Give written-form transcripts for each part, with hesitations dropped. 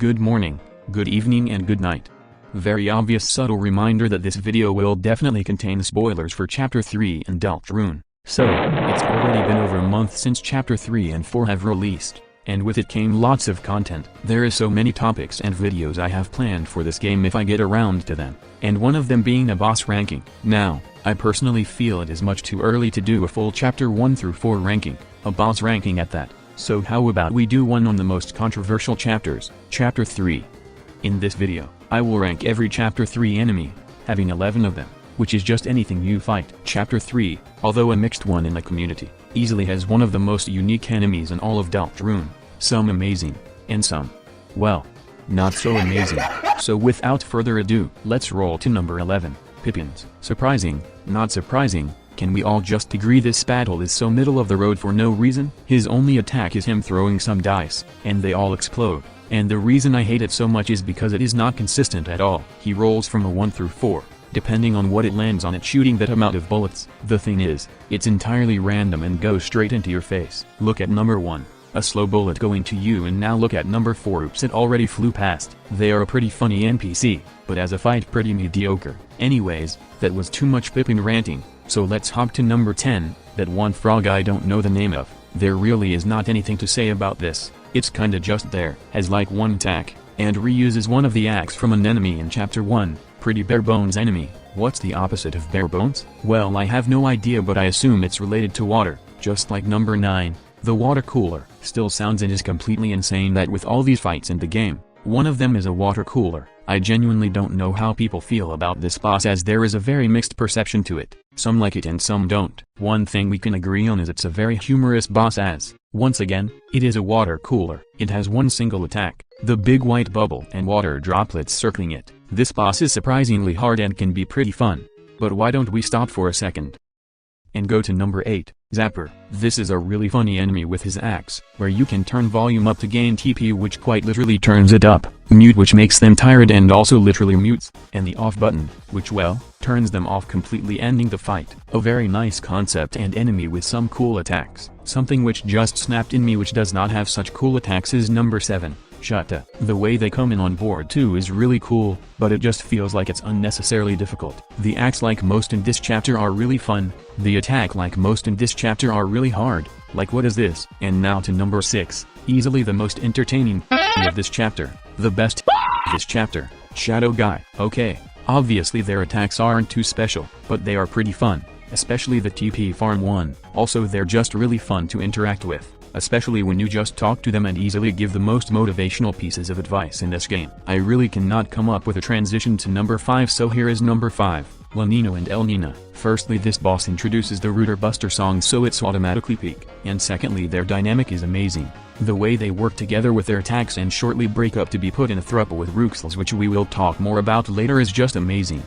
Good morning, good evening and good night. Very obvious subtle reminder that this video will definitely contain spoilers for Chapter 3 and Deltarune. So, it's already been over a month since Chapter 3 and 4 have released, and with it came lots of content. There is so many topics and videos I have planned for this game if I get around to them, and one of them being a boss ranking. Now, I personally feel it is much too early to do a full Chapter 1 through 4 ranking, a boss ranking at that. So how about we do one on the most controversial chapters, Chapter 3. In this video, I will rank every Chapter 3 enemy, having 11 of them, which is just anything you fight. Chapter 3, although a mixed one in the community, easily has one of the most unique enemies in all of Deltarune, some amazing, and some, well, not so amazing. So without further ado, let's roll to number 11, Pippins. Surprising, not surprising. Can we all just agree this battle is so middle of the road for no reason? His only attack is him throwing some dice, and they all explode. And the reason I hate it so much is because it is not consistent at all. He rolls from a 1 through 4, depending on what it lands on it shooting that amount of bullets. The thing is, it's entirely random and goes straight into your face. Look at number 1. A slow bullet going to you, and now look at number 4. Oops, it already flew past. They are a pretty funny NPC, but as a fight pretty mediocre. Anyways, that was too much Pippin ranting. So let's hop to number 10, that one frog I don't know the name of. There really is not anything to say about this, it's kinda just there. Has like one attack, and reuses one of the axe from an enemy in Chapter 1, pretty bare bones enemy. What's the opposite of bare bones? Well, I have no idea, but I assume it's related to water, just like number 9, the water cooler. Still sounds and is completely insane that with all these fights in the game, one of them is a water cooler. I genuinely don't know how people feel about this boss, as there is a very mixed perception to it. Some like it and some don't. One thing we can agree on is it's a very humorous boss, as, once again, it is a water cooler. It has one single attack, the big white bubble and water droplets circling it. This boss is surprisingly hard and can be pretty fun. But why don't we stop for a second and go to number 8, Zapper. This is a really funny enemy with his axe, where you can turn volume up to gain TP, which quite literally turns it up, mute, which makes them tired and also literally mutes, and the off button, which, well, turns them off completely, ending the fight. A very nice concept and enemy with some cool attacks. Something which just snapped in me which does not have such cool attacks is number 7, Shadowguy. The way they come in on board too is really cool, but it just feels like it's unnecessarily difficult. The acts like most in this chapter are really fun, the attack like most in this chapter are really hard, like what is this? And now to number 6, easily the most entertaining of this chapter, the best this chapter, Shadowguy. Okay, obviously their attacks aren't too special, but they are pretty fun, especially the TP farm one. Also they're just really fun to interact with, especially when you just talk to them and easily give the most motivational pieces of advice in this game. I really cannot come up with a transition to number 5, so here is number 5, Lanino and Elnina. Firstly, this boss introduces the Router Buster song, so it's automatically peak, and secondly their dynamic is amazing. The way they work together with their attacks and shortly break up to be put in a throuple with Rouxls, which we will talk more about later, is just amazing.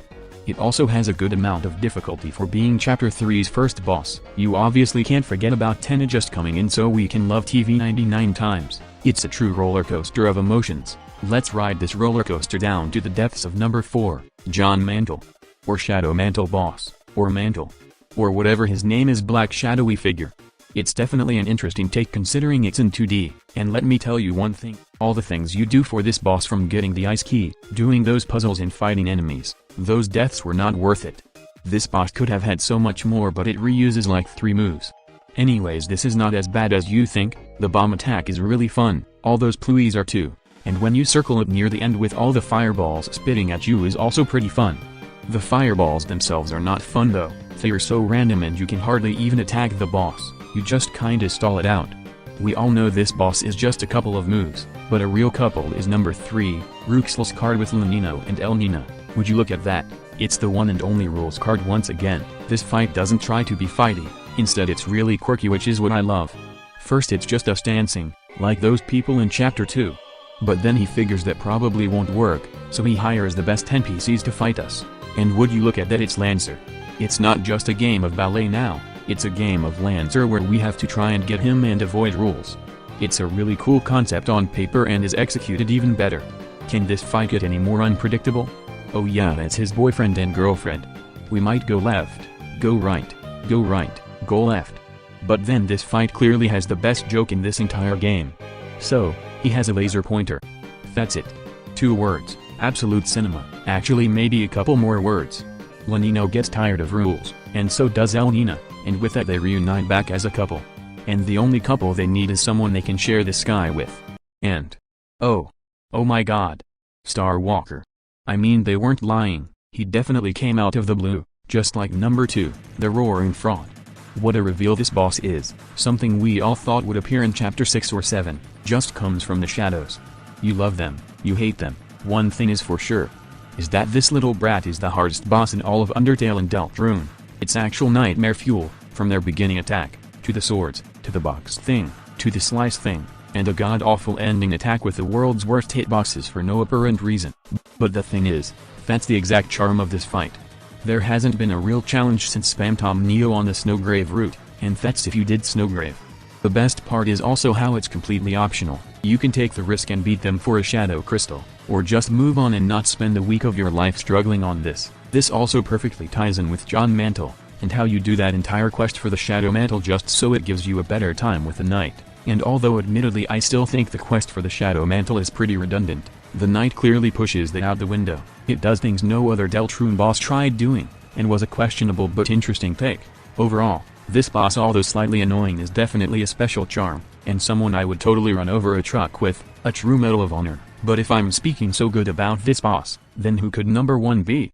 It also has a good amount of difficulty for being Chapter 3's first boss. You obviously can't forget about Tenna just coming in so we can love TV 99 times. It's a true roller coaster of emotions. Let's ride this roller coaster down to the depths of number 4, John Mantle. Or Shadow Mantle Boss, or Mantle, or whatever his name is, black shadowy figure. It's definitely an interesting take considering it's in 2D, and let me tell you one thing, all the things you do for this boss, from getting the ice key, doing those puzzles and fighting enemies, those deaths were not worth it. This boss could have had so much more, but it reuses like 3 moves. Anyways, this is not as bad as you think. The bomb attack is really fun, all those pluies are too, and when you circle it near the end with all the fireballs spitting at you is also pretty fun. The fireballs themselves are not fun though, they are so random and you can hardly even attack the boss, you just kinda stall it out. We all know this boss is just a couple of moves, but a real couple is number 3, Rouxls Kaard with Lanino and Elnina. Would you look at that, it's the one and only Rouxls Kaard once again. This fight doesn't try to be fighty, instead it's really quirky, which is what I love. First it's just us dancing, like those people in Chapter 2. But then he figures that probably won't work, so he hires the best NPCs to fight us. And would you look at that, it's Lancer. It's not just a game of ballet now, it's a game of Lancer where we have to try and get him and avoid rules. It's a really cool concept on paper and is executed even better. Can this fight get any more unpredictable? Oh yeah, it's his boyfriend and girlfriend. We might go left, go right, go left. But then this fight clearly has the best joke in this entire game. So, he has a laser pointer. That's it. 2 words, absolute cinema. Actually maybe a couple more words. Lanino gets tired of Rouxls, and so does Elnina, and with that they reunite back as a couple. And the only couple they need is someone they can share the sky with. And oh my god. Star Walker. I mean they weren't lying, he definitely came out of the blue, just like number 2, the Roaring Fraud. What a reveal this boss is, something we all thought would appear in chapter 6 or 7, just comes from the shadows. You love them, you hate them, one thing is for sure. Is that this little brat is the hardest boss in all of Undertale and Deltarune. It's actual nightmare fuel, from their beginning attack, to the swords, to the box thing, to the slice thing, and a god-awful ending attack with the world's worst hitboxes for no apparent reason. But the thing is, that's the exact charm of this fight. There hasn't been a real challenge since Spam Tom Neo on the Snowgrave route, and that's if you did Snowgrave. The best part is also how it's completely optional. You can take the risk and beat them for a Shadow Crystal, or just move on and not spend a week of your life struggling on this. This also perfectly ties in with John Mantle, and how you do that entire quest for the Shadow Mantle just so it gives you a better time with the Knight. And although admittedly I still think the quest for the Shadow Mantle is pretty redundant, the Knight clearly pushes that out the window. It does things no other Deltarune boss tried doing, and was a questionable but interesting take. Overall, this boss, although slightly annoying, is definitely a special charm, and someone I would totally run over a truck with, a true Medal of Honor. But if I'm speaking so good about this boss, then who could number 1 be?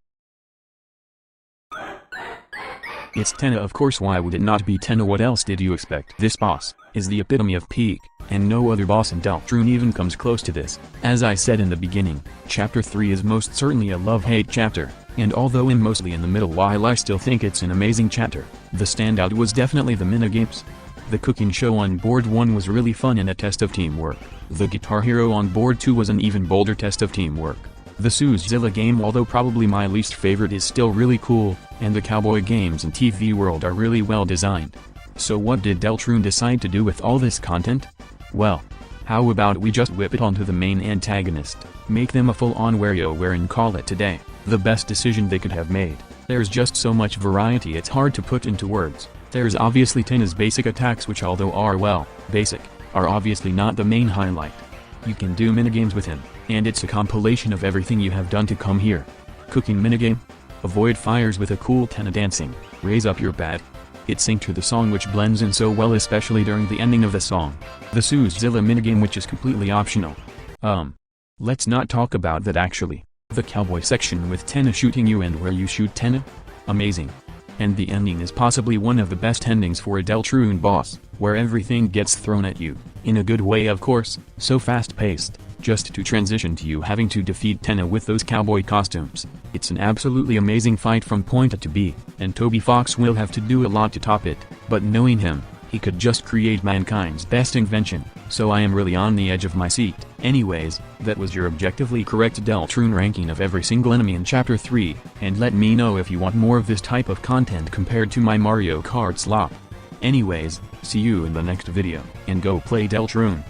It's Tenna, of course. Why would it not be Tenna? What else did you expect? This boss is the epitome of peak, and no other boss in Deltarune even comes close to this. As I said in the beginning, chapter 3 is most certainly a love-hate chapter, and although I'm mostly in the middle while I still think it's an amazing chapter, the standout was definitely the minigames. The cooking show on board 1 was really fun and a test of teamwork. The Guitar Hero on board 2 was an even bolder test of teamwork. The Rouxls game, although probably my least favorite, is still really cool, and the cowboy games in TV World are really well designed. So what did Deltarune decide to do with all this content? Well, how about we just whip it onto the main antagonist, make them a full-on WarioWare and call it today. The best decision they could have made. There's just so much variety it's hard to put into words. There's obviously Tenna's basic attacks, which although are well, basic, are obviously not the main highlight. You can do minigames with him, and it's a compilation of everything you have done to come here. Cooking minigame? Avoid fires with a cool Tenna dancing, raise up your bat. Hit sync to the song, which blends in so well especially during the ending of the song. The Rouxls minigame, which is completely optional. Let's not talk about that actually. The cowboy section with Tenna shooting you and where you shoot Tenna? Amazing. And the ending is possibly one of the best endings for a Deltarune boss, where everything gets thrown at you, in a good way of course, so fast-paced, just to transition to you having to defeat Tenna with those cowboy costumes. It's an absolutely amazing fight from point A to B, and Toby Fox will have to do a lot to top it, but knowing him, he could just create mankind's best invention, so I am really on the edge of my seat. Anyways, that was your objectively correct Deltarune ranking of every single enemy in chapter 3, and let me know if you want more of this type of content compared to my Mario Kart slop. Anyways, see you in the next video, and go play Deltarune.